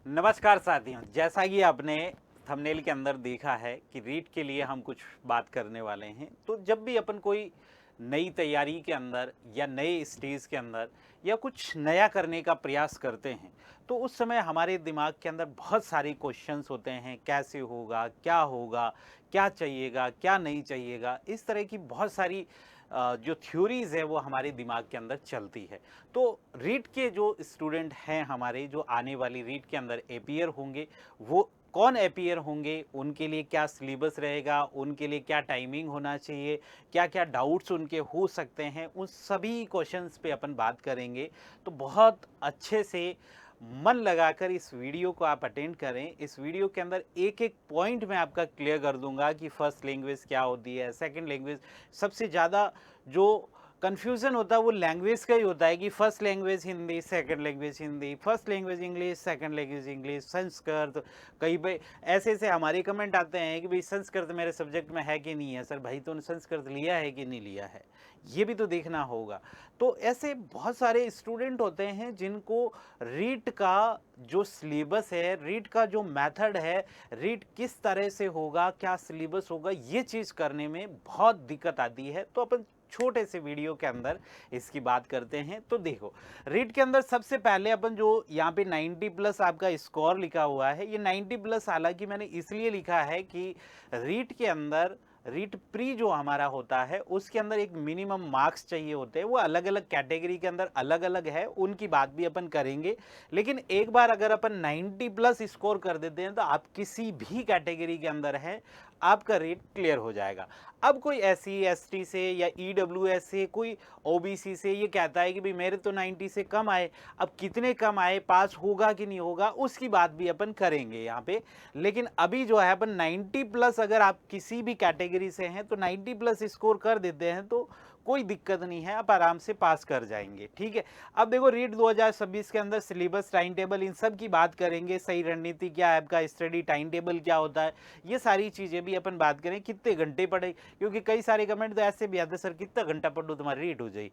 नमस्कार साथियों, जैसा कि आपने थंबनेल के अंदर देखा है कि रीट के लिए हम कुछ बात करने वाले हैं। तो जब भी अपन कोई नई तैयारी के अंदर या नए स्टेज के अंदर या कुछ नया करने का प्रयास करते हैं, तो उस समय हमारे दिमाग के अंदर बहुत सारे क्वेश्चंस होते हैं। कैसे होगा, क्या चाहिएगा, क्या नहीं चाहिएगा, इस तरह की बहुत सारी जो थ्योरीज है वो हमारे दिमाग के अंदर चलती है। तो रीट के जो स्टूडेंट हैं हमारे, जो आने वाली रीट के अंदर एपियर होंगे, वो कौन एपियर होंगे, उनके लिए क्या सिलेबस रहेगा, उनके लिए क्या टाइमिंग होना चाहिए, क्या क्या डाउट्स उनके हो सकते हैं, उन सभी क्वेश्चंस पे अपन बात करेंगे। तो बहुत अच्छे से मन लगाकर इस वीडियो को आप अटेंड करें। इस वीडियो के अंदर एक एक पॉइंट मैं आपका क्लियर कर दूंगा कि फर्स्ट लैंग्वेज क्या होती है, सेकंड लैंग्वेज। सबसे ज़्यादा जो कन्फ्यूज़न होता है वो लैंग्वेज का ही होता है कि first language Hindi, second language Hindi, first language English, second language English, Sanskrit. कई भाई ऐसे ऐसे हमारे कमेंट आते हैं कि भाई संस्कृत मेरे सब्जेक्ट में है कि नहीं है। सर भाई, तूने संस्कृत लिया है कि नहीं लिया है, ये भी तो देखना होगा। तो ऐसे बहुत सारे स्टूडेंट होते हैं जिनको रीट का जो सिलेबस है, रीट का जो मेथड है, रीट किस तरह से होगा, क्या सिलेबस होगा, ये चीज़ करने में बहुत दिक्कत आती है। तो अपन छोटे से वीडियो के अंदर इसकी बात करते हैं। तो देखो, रीट के अंदर सबसे पहले अपन जो यहाँ पे 90 प्लस आपका स्कोर लिखा हुआ है, ये 90 प्लस हालांकि मैंने इसलिए लिखा है कि रीट के अंदर रीट प्री जो हमारा होता है उसके अंदर एक मिनिमम मार्क्स चाहिए होते हैं। वो अलग अलग कैटेगरी के अंदर अलग अलग है, उनकी बात भी अपन करेंगे। लेकिन एक बार अगर अपन 90 प्लस स्कोर कर देते हैं तो आप किसी भी कैटेगरी के अंदर हैं, आपका रेट क्लियर हो जाएगा। अब कोई SC ST से या EWS से, कोई OBC से ये कहता है कि भाई मेरे तो 90 से कम आए, अब कितने कम आए, पास होगा कि नहीं होगा, उसकी बात भी अपन करेंगे यहाँ पे। लेकिन अभी जो है अपन 90 प्लस, अगर आप किसी भी कैटेगरी से हैं तो 90 प्लस स्कोर कर देते हैं तो कोई दिक्कत नहीं है, आप आराम से पास कर जाएंगे। ठीक है। अब देखो, रीट 2026 के अंदर सिलेबस, टाइम टेबल, इन सब की बात करेंगे। सही रणनीति क्या है आपका, स्टडी टाइम टेबल क्या होता है, ये सारी चीज़ें भी अपन बात करें। कितने घंटे पढ़े, क्योंकि कई सारे कमेंट तो ऐसे भी आते, सर कितना घंटा पढ़ो तुम्हारी रीट हो जाए।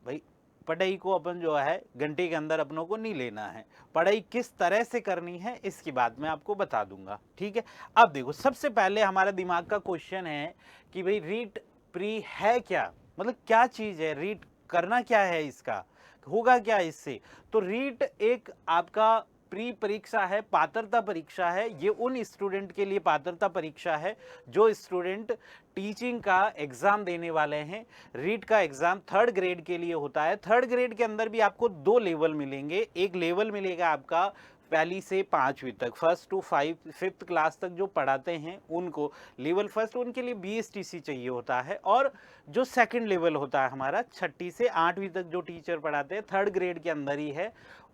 भाई, पढ़ाई को अपन जो है घंटे के अंदर अपनों को नहीं लेना है। पढ़ाई किस तरह से करनी है इसकी बात मैं आपको बता दूंगा। ठीक है। अब देखो, सबसे पहले हमारा दिमाग का क्वेश्चन है कि भाई रीट प्री है क्या, मतलब क्या चीज है, रीट करना क्या है, इसका होगा क्या इससे। तो रीट एक आपका प्री परीक्षा है, पात्रता परीक्षा है। ये उन स्टूडेंट के लिए पात्रता परीक्षा है जो स्टूडेंट टीचिंग का एग्जाम देने वाले हैं। रीट का एग्जाम थर्ड ग्रेड के लिए होता है। थर्ड ग्रेड के अंदर भी आपको दो लेवल मिलेंगे। एक लेवल मिलेगा आपका पहली से पांचवी तक, फर्स्ट टू फिफ्थ क्लास तक जो पढ़ाते हैं उनको लेवल फर्स्ट, उनके लिए BSTC चाहिए होता है। और जो सेकंड लेवल होता है हमारा, छठी से आठवीं तक जो टीचर पढ़ाते हैं, थर्ड ग्रेड के अंदर ही है,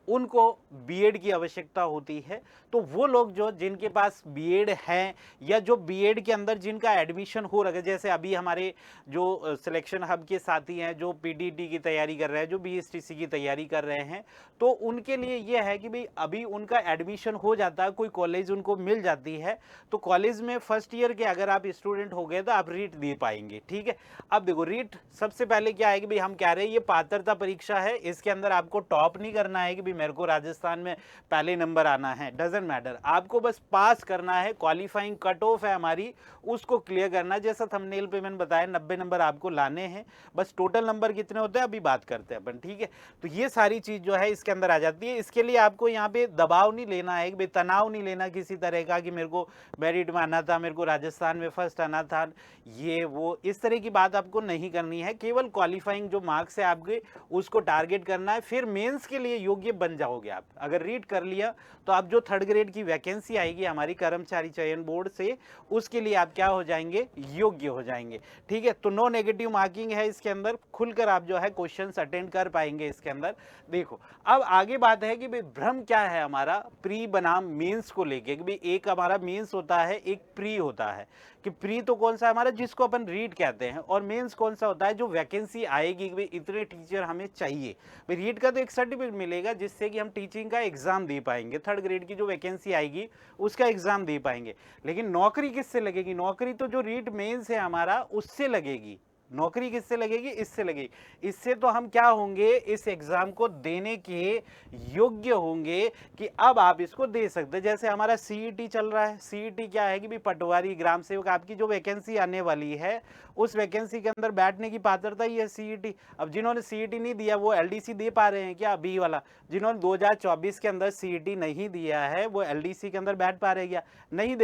उनको बीएड की आवश्यकता होती है। तो वो लोग जो जिनके पास बीएड है या जो बीएड के अंदर जिनका एडमिशन हो रहा है, जैसे अभी हमारे जो सिलेक्शन हब के साथी हैं जो पीटीटी की तैयारी कर रहे हैं, जो BSTC की तैयारी कर रहे हैं, तो उनके लिए ये है कि भाई अभी उनका एडमिशन हो जाता है, कोई कॉलेज उनको मिल जाती है, तो कॉलेज में फर्स्ट ईयर के अगर आप स्टूडेंट हो गए तो आप रीट दे पाएंगे। ठीक है। अब देखो, रीट सबसे पहले क्या है कि भाई हम कह रहे हैं ये पात्रता परीक्षा है, इसके अंदर आपको टॉप नहीं करना है कि भाई मेरे को राजस्थान में पहले नंबर आना है, डजेंट मैटर, आपको बस पास करना है। क्वालिफाइंग कट ऑफ है हमारी, उसको क्लियर करना है। जैसा थंबनेल पे मैंने बताया 90 नंबर आपको लाने हैं, बस टोटल नंबर कितने होते हैं अभी बात करते हैं अपन। ठीक है। तो ये सारी चीज जो है इसके अंदर आ जाती है। इसके लिए आपको यहाँ पे दबाव नहीं लेना है, भाई तनाव नहीं लेना किसी तरह का कि मेरे को मेरिट में आना था, मेरे को राजस्थान में फर्स्ट आना था, ये वो इस तरह की बात आपको नहीं करनी है। केवल क्वालिफाइंग जो मार्क्स है आपके, उसको टारगेट करना है। फिर मेंस के लिए योग्य बन जाओगे आप। अगर रीड कर लिया तो आप जो थर्ड ग्रेड की वैकेंसी आएगी हमारी कर्मचारी चयन बोर्ड से, उसके लिए आप क्या हो जाएंगे, योग्य हो जाएंगे। ठीक है। तो नो नेगेटिव मार्किंग है इसके अंदर, खुलकर आप जो है क्वेश्चंस अटेंड कर पाएंगे इसके अंदर। देखो, अब आगे बात है कि भाई भ्रम क्या है हमारा प्री बनाम मेंस को लेके, कि भाई एक हमारा मेंस होता है, एक प्री होता है। कि प्री तो कौन सा है हमारा, जिसको अपन रीड कहते हैं, और मेंस कौन सा होता है, जो वैकेंसी आएगी कि भाई इतने टीचर हमें चाहिए। भाई रीड का तो एक सर्टिफिकेट मिलेगा जिससे कि हम टीचिंग का एग्जाम दे पाएंगे, थर्ड ग्रेड की जो वैकेंसी आएगी उसका एग्जाम दे पाएंगे। लेकिन नौकरी किससे लगेगी, नौकरी तो जो रीट मेंस है हमारा उससे लगेगी। नौकरी किससे लगेगी? इससे लगेगी। इससे तो हम क्या होंगे, इस एग्जाम को देने के योग्य होंगे कि अब आप इसको दे सकते हैं। जैसे हमारा सीईटी चल रहा है, सीईटी क्या है कि भी पटवारी ग्राम सेवक आपकी जो वैकेंसी आने वाली है उस वैकेंसी के अंदर बैठने की पात्रता ही है सीईटी। अब जिन्होंने सीईटी नहीं दिया वो एलडीसी दे पा रहे हैं क्या? बी वाला जिन्होंने 2024 के अंदर सीईटी नहीं दिया है वो एलडीसी के अंदर बैठ पा रहे क्या? नहीं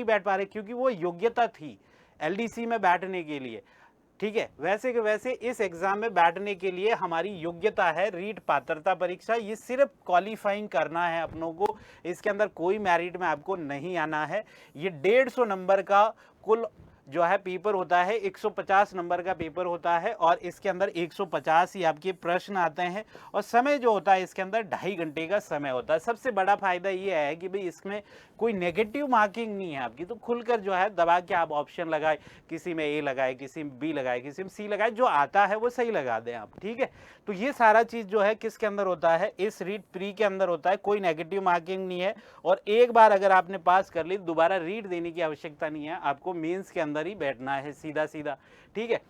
बैठ पा रहे, क्योंकि वो योग्यता थी एलडीसी में बैठने के लिए। ठीक है, वैसे के वैसे इस एग्जाम में बैठने के लिए हमारी योग्यता है रीट पात्रता परीक्षा। ये सिर्फ क्वालिफाइंग करना है अपनों को, इसके अंदर कोई मेरिट में आपको नहीं आना है। ये 150 नंबर का कुल जो है पेपर होता है, 150 नंबर का पेपर होता है और इसके अंदर 150 ही आपके प्रश्न आते हैं और समय जो होता है इसके अंदर 2.5 घंटे का समय होता है। सबसे बड़ा फायदा ये है कि भाई इसमें कोई नेगेटिव मार्किंग नहीं है आपकी, तो खुलकर जो है दबा के आप ऑप्शन लगाए, किसी में ए लगाए, किसी में बी लगाए, किसी में सी लगाए, जो आता है वो सही लगा दें आप। ठीक है, तो ये सारा चीज जो है किसके अंदर होता है, इस रीट प्री के अंदर होता है। कोई नेगेटिव मार्किंग नहीं है और एक बार अगर आपने पास कर ली दोबारा रीट देने की आवश्यकता नहीं है, आपको मेंस के अंदर ही बैठना है सीधा सीधा। ठीक है,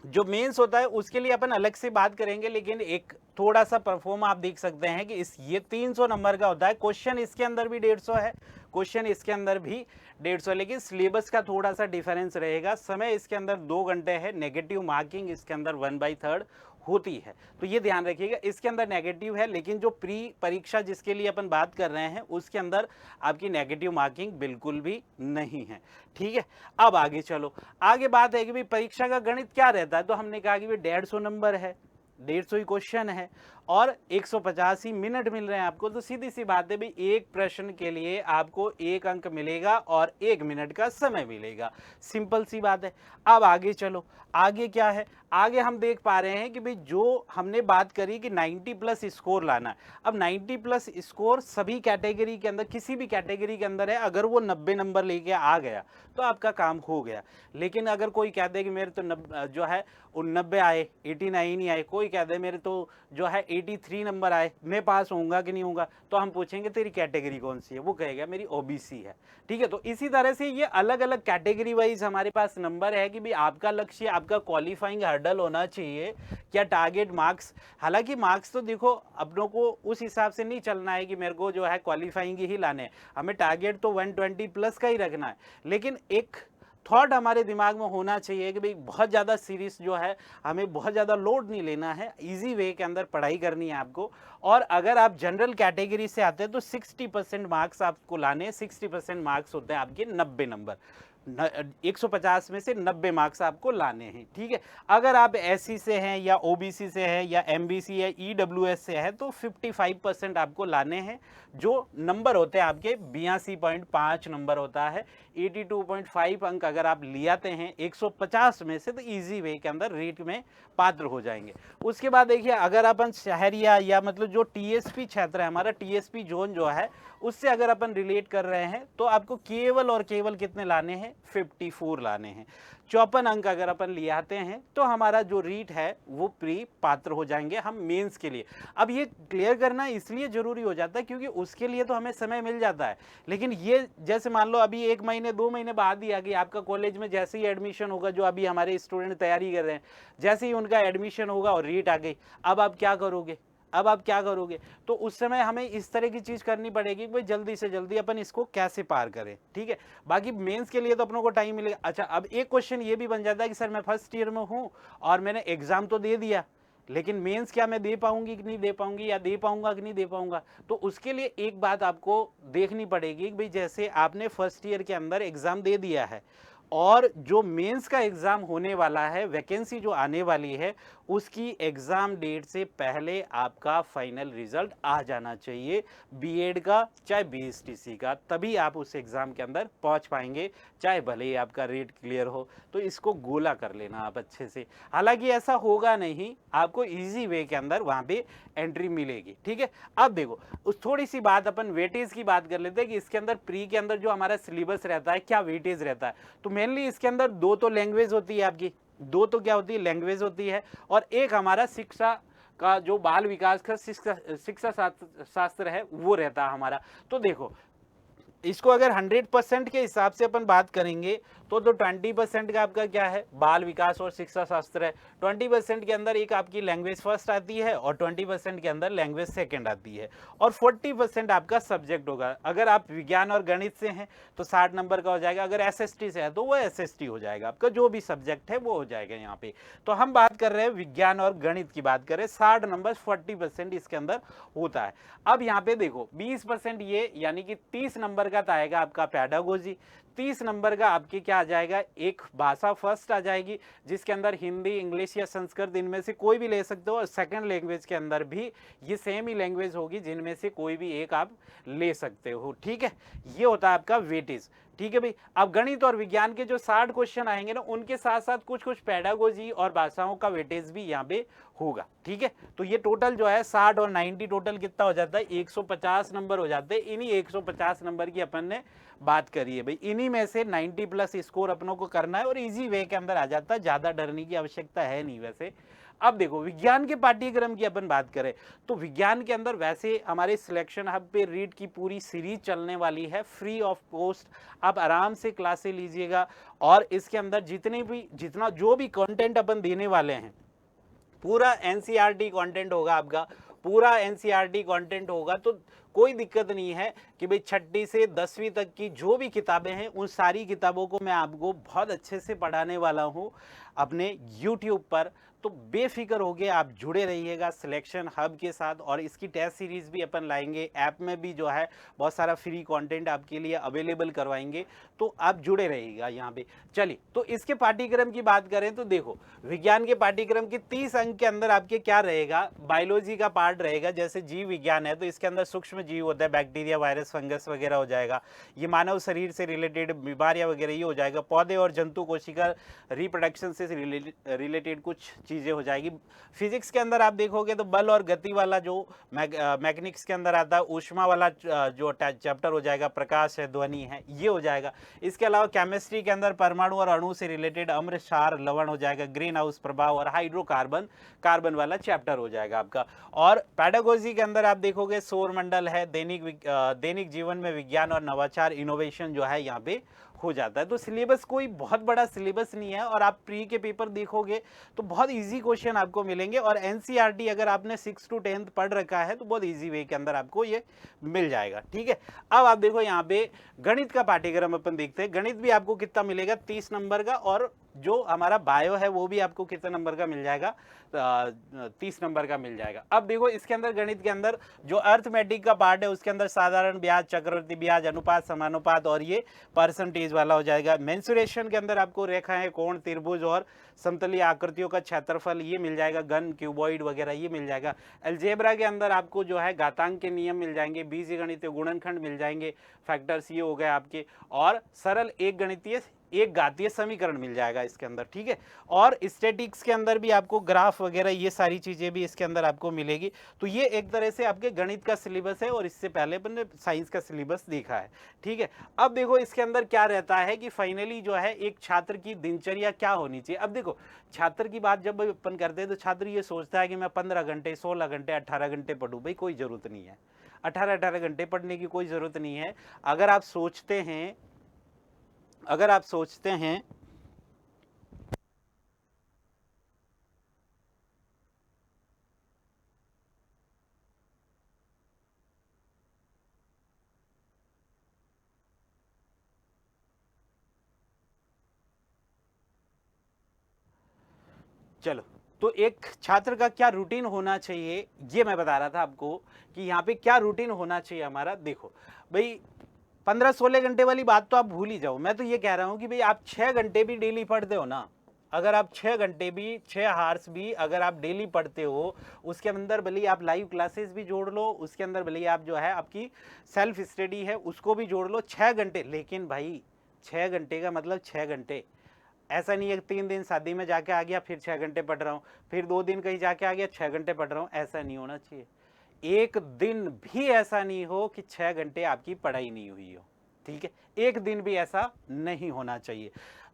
जो मेंस होता है उसके लिए अपन अलग से बात करेंगे, लेकिन एक थोड़ा सा परफॉर्म आप देख सकते हैं कि इस ये 300 नंबर का होता है। क्वेश्चन इसके अंदर भी 150 है, क्वेश्चन इसके अंदर भी 150, लेकिन सिलेबस का थोड़ा सा डिफरेंस रहेगा। समय इसके अंदर 2 घंटे है, नेगेटिव मार्किंग इसके अंदर 1/3 होती है, तो ये ध्यान रखिएगा। इसके अंदर नेगेटिव है, लेकिन जो प्री परीक्षा जिसके लिए अपन बात कर रहे हैं उसके अंदर आपकी नेगेटिव मार्किंग बिल्कुल भी नहीं है। ठीक है, अब आगे चलो। आगे बात है कि भाई परीक्षा का गणित क्या रहता है, तो हमने कहा कि भाई 150 नंबर है, 150 ही क्वेश्चन है और 150 ही मिनट मिल रहे हैं आपको, तो सीधी सी बात है भाई एक प्रश्न के लिए आपको 1 अंक मिलेगा और 1 मिनट का समय मिलेगा। सिंपल सी बात है। अब आगे चलो, आगे क्या है, आगे हम देख पा रहे हैं कि भाई जो हमने बात करी कि 90+ स्कोर लाना है। अब 90+ स्कोर सभी कैटेगरी के अंदर, किसी भी कैटेगरी के अंदर है, अगर वो 90 नंबर लेके आ गया तो आपका काम हो गया। लेकिन अगर कोई कह दे कि मेरे तो जो है 90 आए, 89 ही आए, कोई कह दे मेरे तो जो है 83 नंबर आए, मैं पास होऊंगा कि नहीं होऊंगा, तो हम पूछेंगे तेरी कैटेगरी कौन सी है, वो कहेगा मेरी ओबीसी है। ठीक है, तो इसी तरह से ये अलग अलग कैटेगरी वाइज हमारे पास नंबर है कि भाई आपका लक्ष्य, आपका क्वालिफाइंग हर्डल होना चाहिए क्या, टारगेट मार्क्स। हालांकि मार्क्स तो देखो अपनों को उस हिसाब से नहीं चलना है कि मेरे को जो है क्वालिफाइंग ही लाने हैं, हमें टारगेट तो 120+ का ही रखना है। लेकिन एक थॉट हमारे दिमाग में होना चाहिए कि भाई बहुत ज़्यादा सीरीज जो है, हमें बहुत ज़्यादा लोड नहीं लेना है, इजी वे के अंदर पढ़ाई करनी है आपको। और अगर आप जनरल कैटेगरी से आते हैं तो 60% मार्क्स आपको लाने हैं। 60% मार्क्स होते हैं आपके 90 नंबर, 150 में से 90 मार्क्स आपको लाने हैं। ठीक है, अगर आप एससी से हैं या ओबीसी से हैं या एमबीसी या ईडब्ल्यूएस से है तो 55% आपको लाने हैं। जो नंबर होते हैं आपके 82.5 नंबर होता है, 82.5 अंक अगर आप ले आते हैं 150 में से तो इजी वे के अंदर रीट में पात्र हो जाएंगे। उसके बाद देखिए, अगर अपन शहरिया या मतलब जो टीएसपी क्षेत्र है, हमारा टीएसपी जोन जो है, उससे अगर अपन रिलेट कर रहे हैं तो आपको केवल और केवल कितने लाने हैं, 54 लाने हैं। 54 अंक अगर अपन ले आते हैं तो हमारा जो रीट है वो प्री पात्र हो जाएंगे हम मेंस के लिए। अब ये क्लियर करना इसलिए जरूरी हो जाता है क्योंकि उसके लिए तो हमें समय मिल जाता है, लेकिन ये जैसे मान लो अभी 1 महीने 2 महीने बाद ही आ गई आपका कॉलेज में जैसे ही एडमिशन होगा, जो अभी हमारे स्टूडेंट तैयारी कर रहे हैं, जैसे ही उनका एडमिशन होगा और रीट आ गई, अब आप क्या करोगे, अब आप क्या करोगे, तो उस समय हमें इस तरह की चीज करनी पड़ेगी कि भाई जल्दी से जल्दी अपन इसको कैसे पार करें। ठीक है, बाकी मेंस के लिए तो अपनों को टाइम मिलेगा। अच्छा, अब एक क्वेश्चन ये भी बन जाता है कि सर मैं फर्स्ट ईयर में हूं और मैंने एग्जाम तो दे दिया, लेकिन मेंस क्या मैं दे पाऊंगी कि नहीं दे पाऊंगी, या दे पाऊंगा कि नहीं दे पाऊंगा। तो उसके लिए एक बात आपको देखनी पड़ेगी कि भाई जैसे आपने फर्स्ट ईयर के अंदर एग्जाम दे दिया है और जो मेंस का एग्जाम होने वाला है, वैकेंसी जो आने वाली है, उसकी एग्जाम डेट से पहले आपका फाइनल रिजल्ट आ जाना चाहिए, बीएड का चाहे बीएसटीसी का, तभी आप उस एग्जाम के अंदर पहुंच पाएंगे, चाहे भले ही आपका रेट क्लियर हो। तो इसको गोला कर लेना आप अच्छे से। हालांकि ऐसा होगा नहीं, आपको इजी वे के अंदर वहां पे एंट्री मिलेगी। ठीक है, अब देखो उस थोड़ी सी बात अपन वेटेज की बात कर लेते हैं कि इसके अंदर प्री के अंदर जो हमारा सिलेबस रहता है क्या वेटेज रहता है। तो मेनली इसके अंदर 2 तो लैंग्वेज होती है आपकी, 2 तो क्या होती है, लैंग्वेज होती है, और एक हमारा शिक्षा का जो बाल विकास का शिक्षा शास्त्र है वो रहता है हमारा। तो देखो इसको अगर 100% के हिसाब से अपन बात करेंगे तो 20% का आपका क्या है, बाल विकास और शिक्षा शास्त्र है। 20% के अंदर एक आपकी लैंग्वेज फर्स्ट आती है और 20% के अंदर लैंग्वेज सेकंड आती है और 40% आपका सब्जेक्ट होगा। अगर आप विज्ञान और गणित से हैं तो 60 नंबर का हो जाएगा, अगर एसएसटी से है तो वो एसएसटी हो जाएगा, आपका जो भी सब्जेक्ट है वो हो जाएगा यहाँ पे। तो हम बात कर रहे हैं विज्ञान और गणित की बात करें, 60 नंबर 40% इसके अंदर होता है। अब यहाँ पे देखो 20% ये यानी कि 30 नंबर का आएगा आपका पेडागोजी, 30 नंबर का आपके क्या आ जाएगा, एक भाषा फर्स्ट आ जाएगी जिसके अंदर हिंदी, इंग्लिश या संस्कृत इनमें से कोई भी ले सकते हो और सेकंड लैंग्वेज के अंदर भी ये सेम ही लैंग्वेज होगी जिनमें से कोई भी एक आप ले सकते हो। ठीक है, ये होता है आपका वेटेज। ठीक है भाई, अब गणित और विज्ञान के जो 60 क्वेश्चन आएंगे ना उनके साथ साथ कुछ कुछ पेडागोजी और भाषाओं का वेटेज भी यहाँ पे होगा। ठीक है, तो ये टोटल जो है 60 और 90 टोटल कितना हो जाता है, 150 नंबर हो जाते हैं। इन्हीं 150 नंबर की अपन ने बात करी है भाई, इन्हीं में से 90 प्लस स्कोर अपनों को करना है और इजी वे के अंदर आ जाता है, ज्यादा डरने की आवश्यकता है नहीं वैसे। अब देखो विज्ञान के पाठ्यक्रम की अपन बात करें तो विज्ञान के अंदर वैसे हमारे सिलेक्शन हब पे रीड की पूरी सीरीज चलने वाली है फ्री ऑफ कॉस्ट। आप आराम से क्लासे लीजिएगा और इसके अंदर जितना जो भी कंटेंट अपन देने वाले हैं पूरा एनसीईआरटी कंटेंट होगा आपका, पूरा एनसीईआरटी कंटेंट होगा। तो कोई दिक्कत नहीं है कि भाई 6ठी से 10वीं तक की जो भी किताबें हैं उन सारी किताबों को मैं आपको बहुत अच्छे से पढ़ाने वाला हूं अपने YouTube पर। तो बेफिक्र होके आप जुड़े रहिएगा सिलेक्शन हब के साथ और इसकी टेस्ट सीरीज भी अपन लाएंगे, ऐप में भी जो है बहुत सारा फ्री कंटेंट आपके लिए अवेलेबल करवाएंगे, तो आप जुड़े रहिएगा यहाँ पे। चलिए, तो इसके पाठ्यक्रम की बात करें तो देखो विज्ञान के पाठ्यक्रम के 30 अंक के अंदर आपके क्या रहेगा, बायोलॉजी का पार्ट रहेगा। जैसे जीव विज्ञान है तो इसके अंदर सूक्ष्म जीव होता है, बैक्टीरिया, वायरस, फंगस वगैरह हो जाएगा। ये मानव शरीर से रिलेटेड बीमारियां वगैरह ये हो जाएगा। पौधे और जंतु कोशिका रिप्रोडक्शन से रिलेटेड कुछ चीजें हो जाएगी। फिजिक्स के अंदर आप देखोगे तो बल और गति वाला जो मैकेनिक्स के अंदर आता है, ऊष्मा वाला जो चैप्टर हो जाएगा, प्रकाश है, ध्वनि है, ये हो जाएगा। इसके अलावा केमिस्ट्री के अंदर परमाणु और अणु से रिलेटेड अम्ल, क्षार, लवण हो जाएगा। ग्रीन हाउस प्रभाव और हाइड्रोकार्बन कार्बन वाला चैप्टर हो जाएगा आपका। और पेडागोजी के अंदर आप देखोगे सौर मंडल है, दैनिक जीवन में विज्ञान और नवाचार, इनोवेशन जो है यहाँ पे हो जाता है। तो सिलेबस कोई बहुत बड़ा सिलेबस नहीं है और आप प्री के पेपर देखोगे तो बहुत इजी क्वेश्चन आपको मिलेंगे। और एनसीईआरटी अगर आपने 6 to 10 पढ़ रखा है तो बहुत इजी वे के अंदर आपको ये मिल जाएगा। ठीक है, अब आप देखो यहाँ पे गणित का पाठ्यक्रम अपन देखते हैं। गणित भी आपको कितना मिलेगा, 30 नंबर का, और जो हमारा बायो है वो भी आपको कितने नंबर का मिल जाएगा, 30 नंबर का मिल जाएगा। अब देखो इसके अंदर गणित के अंदर जो अर्थमेटिक का पार्ट है उसके अंदर साधारण ब्याज, चक्रवृद्धि ब्याज, अनुपात, समानुपात और ये परसेंटेज वाला हो जाएगा। मेंसुरेशन के अंदर आपको रेखाएं, कोण, त्रिभुज और समतलीय आकृतियों का क्षेत्रफल ये मिल जाएगा, घन, क्यूबॉइड वगैरह ये मिल जाएगा। अलजेब्रा के अंदर आपको जो है घातांक के नियम मिल जाएंगे, बीजगणितीय गुणनखंड मिल जाएंगे, फैक्टर्स ये हो गए आपके, और सरल एक घातीय समीकरण मिल जाएगा इसके अंदर। ठीक है, और स्टैटिक्स के अंदर भी आपको ग्राफ वगैरह ये सारी चीजें भी इसके अंदर आपको मिलेगी। तो ये एक तरह से आपके गणित का सिलेबस है और इससे पहले अपन ने साइंस का सिलेबस देखा है। ठीक है, अब देखो इसके अंदर क्या रहता है कि फाइनली जो है एक छात्र की दिनचर्या क्या होनी चाहिए। अब देखो छात्र की बात जब अपन करते हैं तो छात्र ये सोचता है कि मैं 15 घंटे, 16 घंटे, 18 घंटे पढ़ूं। भाई कोई जरूरत नहीं है, 18 घंटे पढ़ने की कोई जरूरत नहीं है। अगर आप सोचते हैं चलो, तो एक छात्र का क्या रूटीन होना चाहिए ये मैं बता रहा था आपको कि यहाँ पे क्या रूटीन होना चाहिए हमारा। देखो भाई 15-16 घंटे वाली बात तो आप भूल ही जाओ। मैं तो ये कह रहा हूँ कि भाई आप 6 घंटे भी डेली पढ़ते हो ना, अगर आप 6 घंटे भी, 6 हार्स भी अगर आप डेली पढ़ते हो, उसके अंदर भले आप लाइव क्लासेस भी जोड़ लो, उसके अंदर भले आप जो है आपकी सेल्फ स्टडी है उसको भी जोड़ लो, 6 घंटे। लेकिन भाई 6 घंटे का मतलब 6 घंटे, ऐसा नहीं है 3 दिन शादी में जाके आ गया फिर 6 घंटे पढ़ रहा हूँ, फिर 2 दिन कहीं जाके आ गया 6 घंटे पढ़ रहा हूँ। ऐसा नहीं होना चाहिए। एक दिन भी ऐसा नहीं हो कि 6 घंटे आपकी पढ़ाई नहीं हुई हो। ठीक है, एक दिन भी ऐसा नहीं होना चाहिए।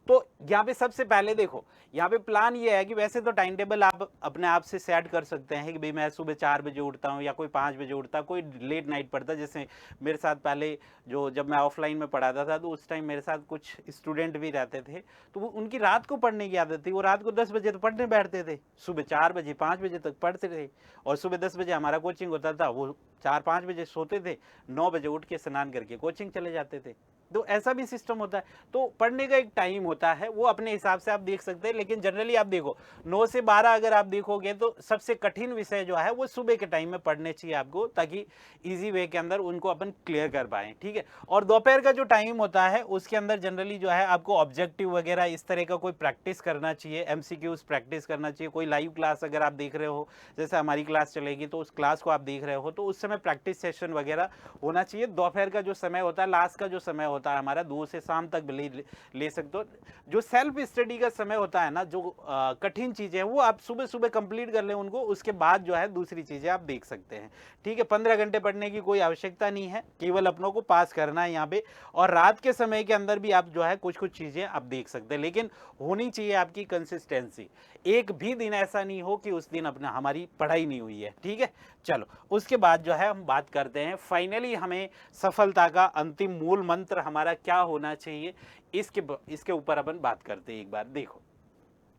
तो यहाँ पे सबसे पहले देखो, यहाँ पे प्लान ये है कि वैसे तो टाइम टेबल आप अपने आप से सेट कर सकते हैं कि भाई मैं सुबह 4 बजे उठता हूँ या कोई 5 बजे उठता है, कोई लेट नाइट पढ़ता है। जैसे मेरे साथ पहले जो जब मैं ऑफलाइन में पढ़ाता था तो उस टाइम मेरे साथ कुछ स्टूडेंट भी रहते थे, तो वो उनकी रात को पढ़ने की आदत थी। वो रात को 10 बजे तो पढ़ने बैठते थे, सुबह 4 बजे 5 बजे तक पढ़ते थे, और सुबह 10 बजे हमारा कोचिंग होता था। वो 4-5 बजे सोते थे, 9 बजे उठ के स्नान करके कोचिंग चले जाते थे। तो ऐसा भी सिस्टम होता है। तो पढ़ने का एक टाइम होता है, वो अपने हिसाब से आप देख सकते हैं। लेकिन जनरली आप देखो 9 से 12 अगर आप देखोगे तो सबसे कठिन विषय जो है वो सुबह के टाइम में पढ़ने चाहिए आपको, ताकि इजी वे के अंदर उनको अपन क्लियर कर पाएँ, ठीक है। और दोपहर का जो टाइम होता है उसके अंदर जनरली जो है आपको ऑब्जेक्टिव वगैरह इस तरह का कोई प्रैक्टिस करना चाहिए, एमसीक्यूज प्रैक्टिस करना चाहिए। कोई लाइव क्लास अगर आप देख रहे हो, जैसे हमारी क्लास चलेगी तो उस क्लास को आप देख रहे हो, तो उस समय प्रैक्टिस सेशन वगैरह होना चाहिए। दोपहर का जो समय होता है, लास्ट का जो समय होता है हमारा, 2 से शाम तक ले सकते हो। जो सेल्फ स्टडी का समय होता है ना, जो कठिन चीजें हैं वो आप सुबह सुबह कंप्लीट कर लें उनको, उसके बाद जो है दूसरी चीजें आप देख सकते हैं, ठीक है। 15 घंटे पढ़ने की कोई आवश्यकता नहीं है, केवल अपनों को पास करना है यहाँ पे। और रात के समय के अंदर भी आप जो है कुछ कुछ चीजें आप देख सकते हैं, लेकिन होनी चाहिए आपकी कंसिस्टेंसी। एक भी दिन ऐसा नहीं हो कि उस दिन अपना हमारी पढ़ाई नहीं हुई है, ठीक है। चलो उसके बाद जो है हम बात करते हैं फाइनली हमें सफलता का अंतिम मूल मंत्र हमारा क्या होना चाहिए, इसके ऊपर अपन बात करते हैं। एक बार देखो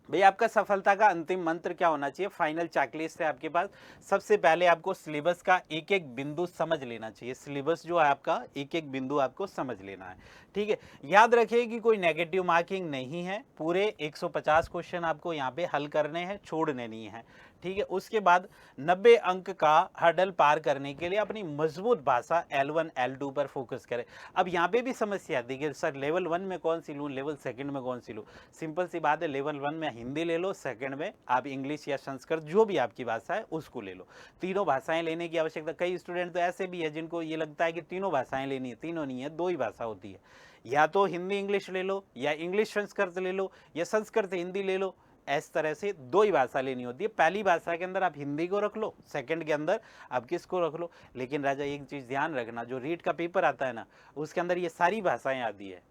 भाई, आपका सफलता का अंतिम मंत्र क्या होना चाहिए। फाइनल चेकलिस्ट है आपके पास। सबसे पहले आपको सिलेबस का एक एक बिंदु समझ लेना चाहिए। सिलेबस जो है आपका एक एक बिंदु आपको समझ लेना है, ठीक है। याद रखिए कि कोई नेगेटिव मार्किंग नहीं है, पूरे 150 क्वेश्चन आपको यहाँ पे हल करने हैं, छोड़ने नहीं है, ठीक है। उसके बाद 90 अंक का हर्डल पार करने के लिए अपनी मजबूत भाषा L1 L2 पर फोकस करें। अब यहाँ पे भी समस्या आती है कि सर लेवल 1 में कौन सी लूँ, लेवल सेकंड में कौन सी लूँ। सिंपल सी बात है, लेवल 1 में हिंदी ले लो, सेकंड में आप इंग्लिश या संस्कृत जो भी आपकी भाषा है उसको ले लो। तीनों भाषाएं लेने की आवश्यकता। कई स्टूडेंट तो ऐसे भी है जिनको ये लगता है कि तीनों भाषाएं लेनी है, तीनों नहीं है, 2 ही भाषा होती है। या तो हिंदी इंग्लिश ले लो, या इंग्लिश संस्कृत ले लो, या संस्कृत हिंदी ले लो। इस तरह से 2 ही भाषा लेनी होती है। पहली भाषा के अंदर आप हिंदी को रख लो, सेकंड के अंदर आप किसको रख लो। लेकिन राजा एक चीज ध्यान रखना, जो रीट का पेपर आता है ना, उसके अंदर ये सारी भाषाएं आती है।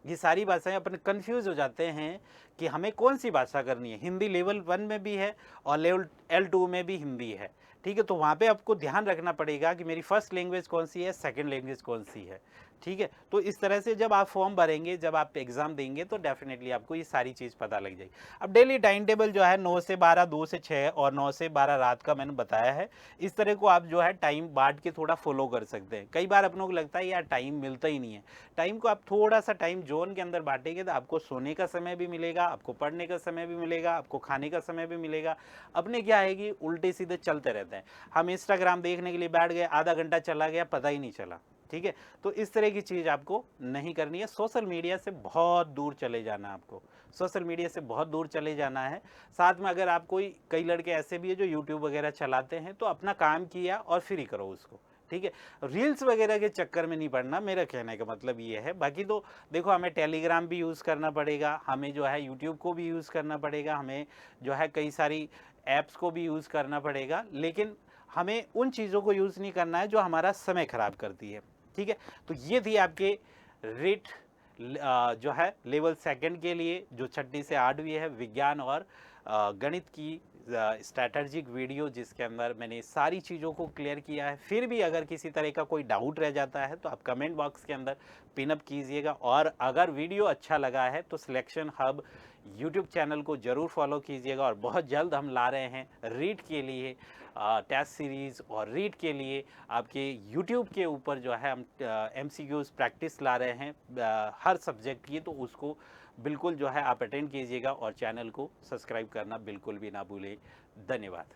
ये सारी भाषाएं अपन कंफ्यूज हो जाते हैं कि हमें कौन सी भाषा करनी है। हिंदी लेवल 1 में भी है और लेवल L2 में भी हिंदी है, ठीक है। तो वहाँ पे आपको ध्यान रखना पड़ेगा कि मेरी फर्स्ट लैंग्वेज कौन सी है, सेकंड लैंग्वेज कौन सी है, ठीक है। तो इस तरह से जब आप फॉर्म भरेंगे, जब आप एग्जाम देंगे, तो डेफिनेटली आपको ये सारी चीज़ पता लग जाएगी। अब डेली टाइम टेबल जो है 9 से 12, 2 से 6 और 9 से 12 रात का मैंने बताया है। इस तरह को आप जो है टाइम बांट के थोड़ा फॉलो कर सकते हैं। कई बार अपनों को लगता है यार टाइम मिलता ही नहीं है। टाइम को आप थोड़ा सा टाइम जोन के अंदर बांटेंगे तो आपको सोने का समय भी मिलेगा, आपको पढ़ने का समय भी मिलेगा, आपको खाने का समय भी मिलेगा। अपने क्या है कि उल्टे सीधे चलते रहते हैं। हम इंस्टाग्राम देखने के लिए बैठ गए, आधा घंटा चला गया, पता ही नहीं चला, ठीक है। तो इस तरह की चीज आपको नहीं करनी है। सोशल मीडिया से बहुत दूर चले जाना है आपको, सोशल मीडिया से बहुत दूर चले जाना है। साथ में अगर आप कोई, कई लड़के ऐसे भी है जो यूट्यूब वगैरह चलाते हैं, तो अपना काम किया और फ्री करो उसको, ठीक है। रील्स वगैरह के चक्कर में नहीं पड़ना, मेरा कहने का मतलब ये है। बाकी तो देखो, हमें टेलीग्राम भी यूज़ करना पड़ेगा, हमें जो है यूट्यूब को भी यूज़ करना पड़ेगा, हमें जो है कई सारी ऐप्स को भी यूज़ करना पड़ेगा, लेकिन हमें उन चीज़ों को यूज़ नहीं करना है जो हमारा समय खराब करती है, ठीक है। तो ये थी आपके रेट जो है लेवल सेकंड के लिए, जो 6वीं से 8वीं है, विज्ञान और गणित की स्ट्रैटेजिक वीडियो, जिसके अंदर मैंने सारी चीज़ों को क्लियर किया है। फिर भी अगर किसी तरह का कोई डाउट रह जाता है तो आप कमेंट बॉक्स के अंदर पिनअप कीजिएगा। और अगर वीडियो अच्छा लगा है तो सिलेक्शन हब यूट्यूब चैनल को ज़रूर फॉलो कीजिएगा। और बहुत जल्द हम ला रहे हैं रीट के लिए टेस्ट सीरीज़, और रीट के लिए आपके यूट्यूब के ऊपर जो है हम MCQs प्रैक्टिस ला रहे हैं हर सब्जेक्ट की। तो उसको बिल्कुल जो है आप अटेंड कीजिएगा और चैनल को सब्सक्राइब करना बिल्कुल भी ना भूलें। धन्यवाद।